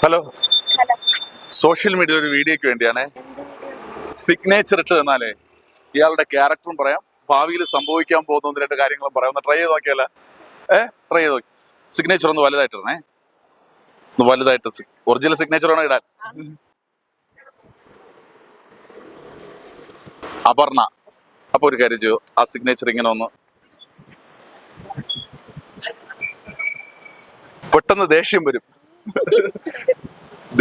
Hello, hello. Social media ഒരു വീഡിയോക്ക് വേണ്ടിയാണേ. എന്ത് വീഡിയോ? സിഗ്നേച്ചർ ഇട്ട് തന്നാലേ ഇയാളുടെ ക്യാരക്ടറും പറയാം, ഭാവിയിൽ സംഭവിക്കാൻ പോകുന്ന ഒന്ന് രണ്ട് കാര്യങ്ങളും പറയാം. ഒന്ന് ട്രൈ ചെയ്ത് നോക്കിയാല? ട്രൈ ചെയ്ത് നോക്കി. സിഗ്നേച്ചർ ഒന്ന് വലുതായിട്ടിരുന്നേ, ഒന്ന് വലുതായിട്ട്. ഒറിജിനൽ സിഗ്നേച്ചർ വേണം ഇടാൻ. അപർണ. അപ്പൊ ഒരു കാര്യം ചെയ്യോ, ആ സിഗ്നേച്ചർ ഇങ്ങനെ ഒന്ന്. പെട്ടെന്ന് ദേഷ്യം വരും.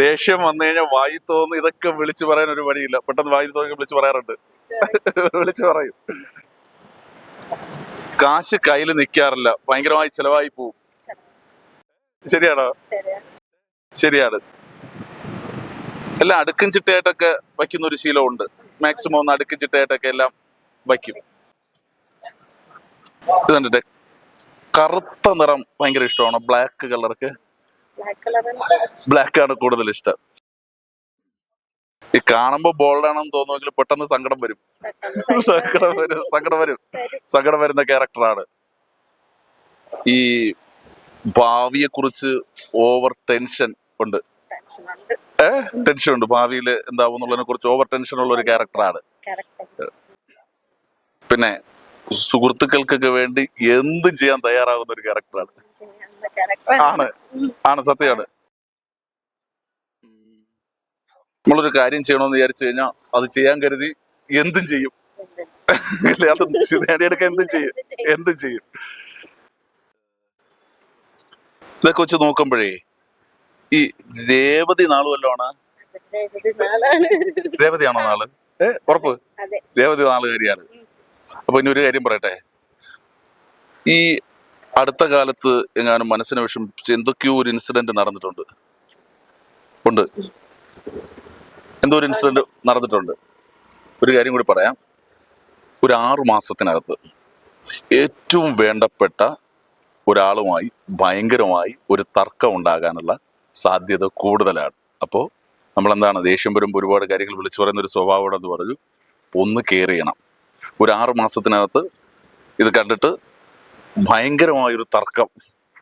ദേഷ്യം വന്നു കഴിഞ്ഞാൽ വായി തോന്നുന്നു ഇതൊക്കെ വിളിച്ചു പറയാൻ ഒരു വഴിയില്ല. പെട്ടെന്ന് വായി തോന്നി വിളിച്ചു പറയാറുണ്ട്. വിളിച്ചു പറയും. കാശ് കയ്യിൽ നിൽക്കാറില്ല, ഭയങ്കരമായി ചെലവായി പോവും. ശരിയാണോ? ശരിയാണ്. എല്ലാം അടുക്കും ചിട്ടയായിട്ടൊക്കെ വയ്ക്കുന്ന ഒരു ശീലമുണ്ട്. മാക്സിമം ഒന്ന് അടുക്കും ചിട്ടയായിട്ടൊക്കെ എല്ലാം വയ്ക്കും. ഇത് കണ്ടിട്ട് കറുത്ത നിറം ഭയങ്കര ഇഷ്ടമാണ്. ബ്ലാക്ക് കളർക്ക്, ബ്ലാക്ക് ആണ് കൂടുതൽ ഇഷ്ടം. ഈ കാണുമ്പോ ബോൾഡാണെന്ന് തോന്നുമെങ്കിൽ പെട്ടെന്ന് സങ്കടം വരും. സങ്കടം വരുന്ന ക്യാരക്ടറാണ്. ഈ ഭാവിയെ കുറിച്ച് ഓവർ ടെൻഷൻ ഉണ്ട്. ടെൻഷൻ ഉണ്ട്, ഭാവിയിൽ എന്താവും എന്നുള്ളതിനെ കുറിച്ച് ഓവർ ടെൻഷൻ ഉള്ള ഒരു ക്യാരക്ടറാണ്. പിന്നെ സുഹൃത്തുക്കൾക്കൊക്കെ വേണ്ടി എന്തും ചെയ്യാൻ തയ്യാറാകുന്ന ഒരു ക്യാരക്ടറാണ്. ആണ് സത്യമാണ്. നമ്മളൊരു കാര്യം ചെയ്യണമെന്ന് വിചാരിച്ചു കഴിഞ്ഞാൽ അത് ചെയ്യാൻ കരുതി എന്തും ചെയ്യും. അത് നേടിയെടുക്കാൻ എന്തും ചെയ്യും. ഇതൊക്കെ വെച്ച് നോക്കുമ്പോഴേ ഈ രേവതി നാള് വല്ലോണ്. രേവതിയാണോ നാള്? ഉറപ്പ്? രേവതി നാളുകാരിയാണ്. അപ്പൊ ഇനി ഒരു കാര്യം പറയട്ടെ. ഈ അടുത്ത കാലത്ത് എങ്ങാനും മനസ്സിനെ വിഷമിപ്പിച്ച് എന്തൊക്കെയോ ഒരു ഇൻസിഡന്റ് നടന്നിട്ടുണ്ട്. എന്തോ ഒരു ഇൻസിഡന്റ് നടന്നിട്ടുണ്ട്. ഒരു കാര്യം കൂടി പറയാം. ഒരു 6 മാസത്തിനകത്ത് ഏറ്റവും വേണ്ടപ്പെട്ട ഒരാളുമായി ഭയങ്കരമായി ഒരു തർക്കം ഉണ്ടാകാനുള്ള സാധ്യത കൂടുതലാണ്. അപ്പോൾ നമ്മളെന്താണ്, ദേഷ്യം വരുമ്പോൾ ഒരുപാട് കാര്യങ്ങൾ വിളിച്ചു പറയുന്ന ഒരു സ്വഭാവമാണെന്ന് പറഞ്ഞു. ഒന്ന് കെയർ ചെയ്യണം. ഒരു 6 മാസത്തിനകത്ത് ഇത് കണ്ടിട്ട് ഭയങ്കരമായൊരു തർക്കം,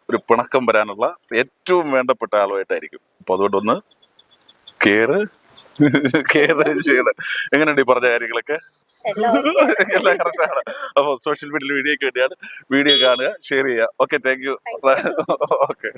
ഒരു പിണക്കം വരാനുള്ള ഏറ്റവും വേണ്ടപ്പെട്ട ആളുമായിട്ടായിരിക്കും. അപ്പോൾ അതുകൊണ്ടൊന്ന് കെയർ ചെയ്യണം. എങ്ങനെയുണ്ട് ഈ പറഞ്ഞ കാര്യങ്ങളൊക്കെ? എല്ലാം കറക്റ്റാണ്. അപ്പൊ സോഷ്യൽ മീഡിയയിൽ വീഡിയോക്ക് വേണ്ടിയാണ്. വീഡിയോ കാണുക, ഷെയർ ചെയ്യുക. Okay, thank you. ഓക്കെ.